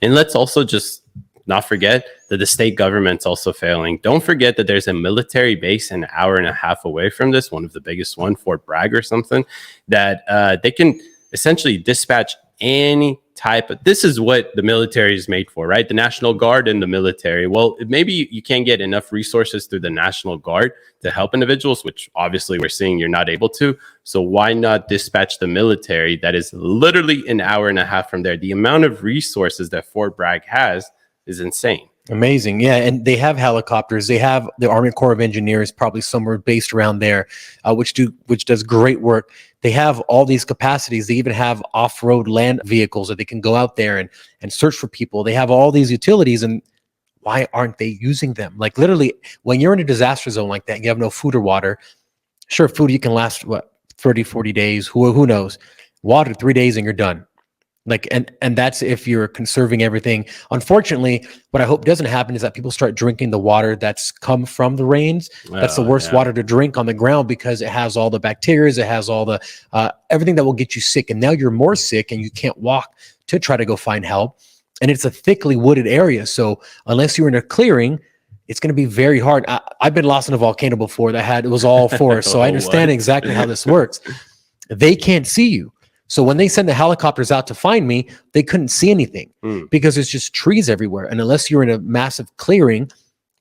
And let's also just not forget that the state government's also failing. Don't forget that there's a military base an hour and a half away from this, one of the biggest one, Fort Bragg or something, that they can essentially dispatch any type of, this is what the military is made for, right? The National Guard and the military. Well, maybe you can't get enough resources through the National Guard to help individuals, which obviously we're seeing you're not able to. So why not dispatch the military that is literally an hour and a half from there? The amount of resources that Fort Bragg has is insane. Amazing. Yeah. And they have helicopters. They have the Army Corps of Engineers probably somewhere based around there, which does great work. They have all these capacities. They even have off-road land vehicles that they can go out there and search for people. They have all these utilities, and why aren't they using them? Like literally, when you're in a disaster zone like that, and you have no food or water. Sure, food you can last 30, 40 days. Who knows? Water 3 days and you're done. Like, and that's if you're conserving everything. Unfortunately, what I hope doesn't happen is that people start drinking the water that's come from the rains. That's the worst water to drink on the ground because it has all the bacteria, it has all the everything that will get you sick. And now you're more sick and you can't walk to try to go find help. And it's a thickly wooded area. So unless you're in a clearing, it's going to be very hard. I've been lost in a volcano before it was all forest. So I understand exactly how this works. They can't see you. So when they send the helicopters out to find me, they couldn't see anything because there's just trees everywhere. And unless you're in a massive clearing,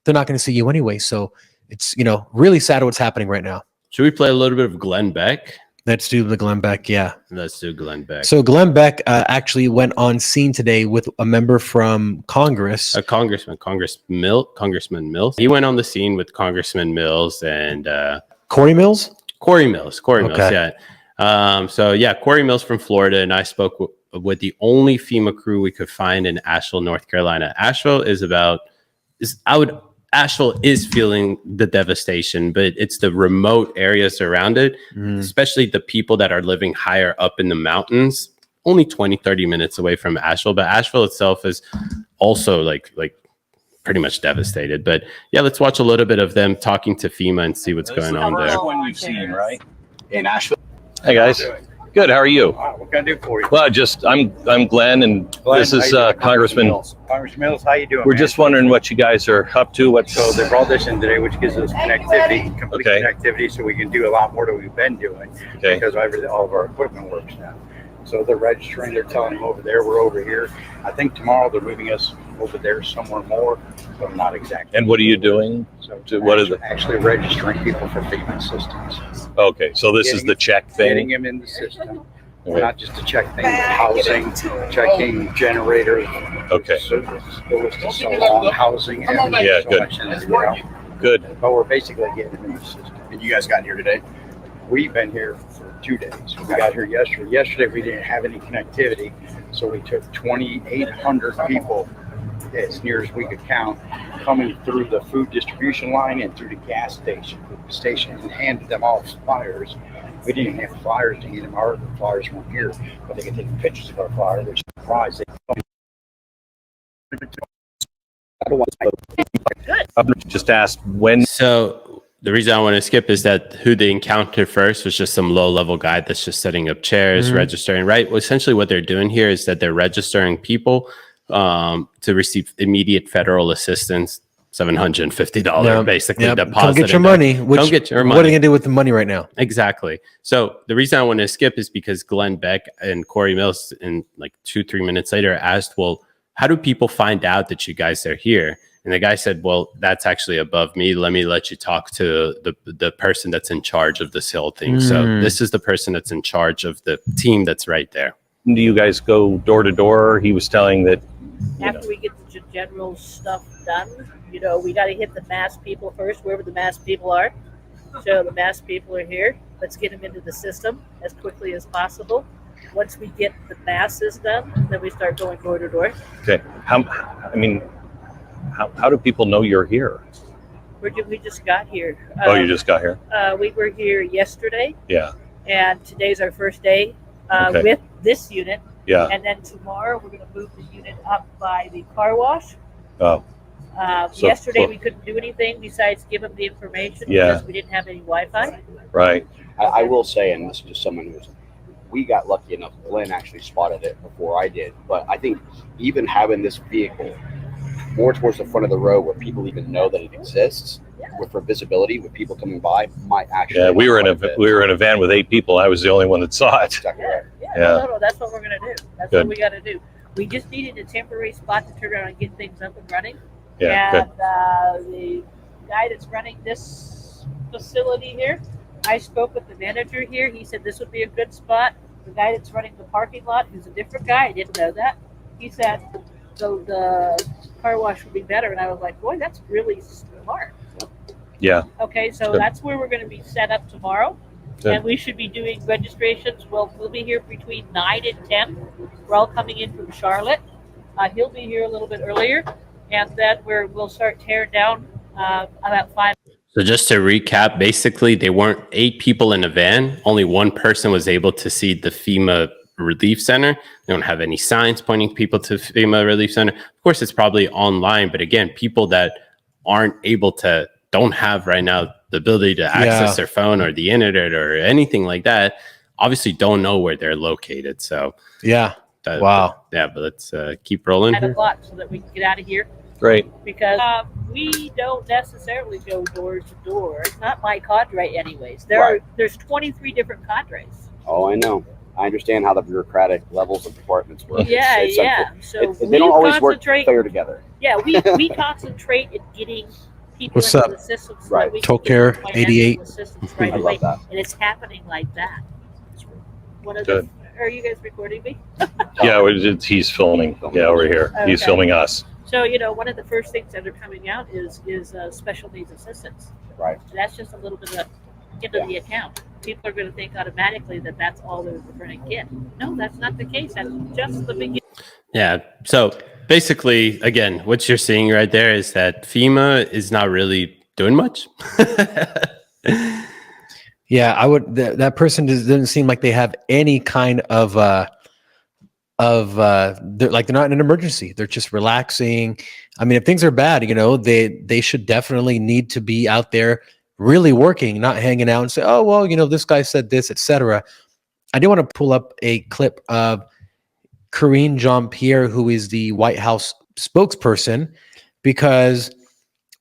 they're not going to see you anyway. So it's, really sad what's happening right now. Should we play a little bit of Glenn Beck? Let's do the Glenn Beck. Yeah. Let's do Glenn Beck. So Glenn Beck actually went on scene today with a member from Congress. Congressman Mills. He went on the scene with Congressman Mills and Corey Mills? Corey Mills, Okay. yeah. Corey Mills from Florida, and I spoke with the only FEMA crew we could find in Asheville, North Carolina. Asheville is feeling the devastation, but it's the remote areas around it, especially the people that are living higher up in the mountains, only 20, 30 minutes away from Asheville. But Asheville itself is also like pretty much devastated. But yeah, let's watch a little bit of them talking to FEMA and see what's going on there. This is the first one you've seen, right? In Asheville. Hey guys, good. How are you? What can I do for you? Well, I'm Glenn, and this is Congressman Mills. Congressman Mills, how you doing? We're just wondering what you guys are up to. So they brought this in today, which gives us complete connectivity, so we can do a lot more than we've been doing because all of our equipment works now. So they're registering. They're telling them over there. We're over here. I think tomorrow they're moving us over there somewhere more, but not exactly. And what are you doing? Actually registering people for FEMA systems. Okay, so this is the check thing. Getting them in the system. Not just to check things, housing, checking generators. Okay. So long housing. Yeah, so good. Much in it, Good. But we're basically getting them in the system. And you guys got here today? We've been here for 2 days. We got here yesterday. Yesterday we didn't have any connectivity, so we took 2,800 people, as near as we could count, coming through the food distribution line and through the gas station and handed them all flyers. We didn't even have flyers to hand them. Our flyers weren't here, but they could take pictures of our flyer. They're surprised. Just asked when. So the reason I want to skip is that who they encountered first was just some low-level guy that's just setting up chairs, registering, right? Well, essentially what they're doing here is that they're registering people to receive immediate federal assistance, $750 basically deposit. Come get your money. Come get your money. What are you going to do with the money right now? Exactly. So the reason I want to skip is because Glenn Beck and Corey Mills in like 2-3 minutes later asked, well, how do people find out that you guys are here? And the guy said, well, that's actually above me. Let me let you talk to the person that's in charge of this whole thing. So this is the person that's in charge of the team that's right there. Do you guys go door to door? He was telling that. After we get the general stuff done, we got to hit the mass people first, wherever the mass people are. So the mass people are here. Let's get them into the system as quickly as possible. Once we get the masses done, then we start going door to door. Okay. How do people know you're here? We just got here. You just got here? We were here yesterday. Yeah. And today's our first day with this unit. Yeah. And then tomorrow we're going to move the unit up by the car wash. Oh. Yesterday we couldn't do anything besides give them the information because we didn't have any Wi-Fi. Right. I will say, and this is just someone who's we got lucky enough. Glenn actually spotted it before I did. But I think even having this vehicle more towards the front of the road where people even know that it exists, for visibility, with people coming by, might actually. Yeah, we were in a van with 8 people. I was the only one that saw it. Exactly right. No, that's what we're gonna do. That's what we got to do. We just needed a temporary spot to turn around and get things up and running. Yeah, And the guy that's running this facility here, I spoke with the manager here. He said this would be a good spot. The guy that's running the parking lot, who's a different guy, I didn't know that. He said the car wash would be better, and I was like, boy, that's really smart. Yeah. Okay, so Good. that's where we're going to be set up tomorrow. Good. And we should be doing registrations. We'll be here between 9 and 10. We're all coming in from Charlotte. He'll be here a little bit earlier, and then we'll start tearing down about 5. So just to recap, basically they weren't 8 people in a van. Only one person was able to see the FEMA Relief Center. They don't have any signs pointing people to FEMA Relief Center. Of course, it's probably online, but again, people that don't have right now the ability to access their phone or the internet or anything like that, obviously don't know where they're located. So wow. But let's keep rolling. 9 o'clock so that we can get out of here. Great. Because we don't necessarily go door to door. It's not my cadre anyways. There's 23 different cadres. Oh, I know. I understand how the bureaucratic levels of departments work. Yeah. So they don't always work fair together. Yeah, we concentrate in getting people What's into up? the system so Right. that we can get Tokyo the financial 88. assistance right I away. love that. And it's happening like that. Good. Are you guys recording me? Yeah, he's filming. Yeah, over here. He's Okay. filming us. So, one of the first things that are coming out is special needs assistance. Right. And that's just a little bit of into the account. People are going to think automatically that that's all they're going to get. No, that's not the case. That's just the beginning. Yeah. So basically, again, what you're seeing right there is that FEMA is not really doing much. Yeah, I would. That person doesn't seem like they have any kind of they're not in an emergency. They're just relaxing. I mean, if things are bad, they should definitely need to be out there really working, not hanging out and say, oh well, this guy said this, etc. I do want to pull up a clip of Karine Jean-Pierre, who is the White House spokesperson, because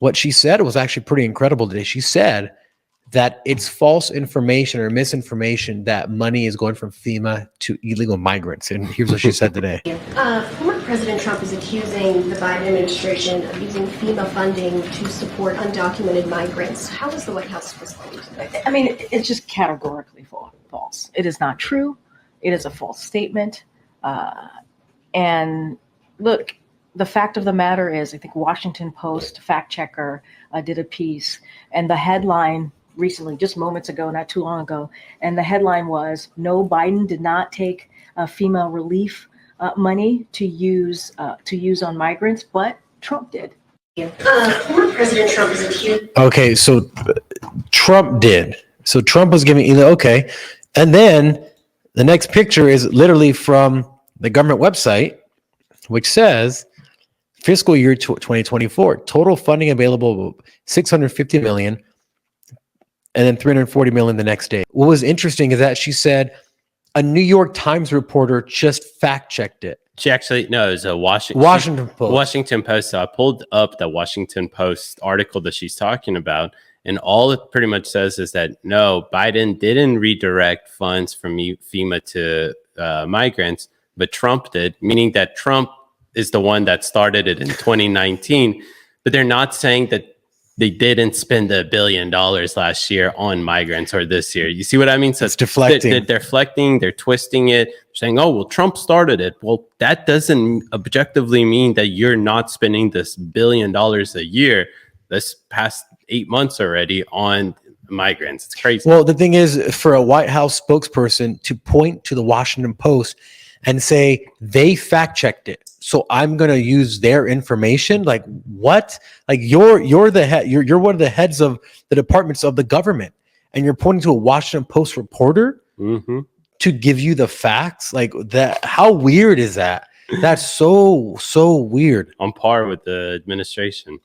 what she said was actually pretty incredible today. She said that it's false information or misinformation that money is going from FEMA to illegal migrants. And here's what she said today. Former President Trump is accusing the Biden administration of using FEMA funding to support undocumented migrants. How is the White House responding to that? I mean, it's just categorically false. It is not true. It is a false statement. And look, the fact of the matter is, I think Washington Post fact checker did a piece, and the headline recently, just moments ago, not too long ago, and the headline was, "No, Biden did not take FEMA relief money to use on migrants, but Trump did." Former President Trump is accused. Okay, so Trump did. So Trump was giving okay. And then the next picture is literally from the government website, which says fiscal year 2024, total funding available $650 million. And then $340 million the next day. What was interesting is that she said a New York Times reporter just fact checked it. She actually, no, it was a Washington Post. Washington Post. So I pulled up the Washington Post article that she's talking about, and all it pretty much says is that no, Biden didn't redirect funds from FEMA to migrants, but Trump did, meaning that Trump is the one that started it in 2019. But they're not saying that they didn't spend $1 billion last year on migrants or this year. You see what I mean? So it's deflecting. They're deflecting, they're twisting it, saying, oh, well, Trump started it. Well, that doesn't objectively mean that you're not spending this $1 billion a year this past 8 months already on migrants. It's crazy. Well, the thing is, for a White House spokesperson to point to the Washington Post and say they fact checked it, so I'm going to use their information. Like what? Like you're the head. You're one of the heads of the departments of the government, and you're pointing to a Washington Post reporter to give you the facts. Like that. How weird is that? That's so weird. On par with the administration.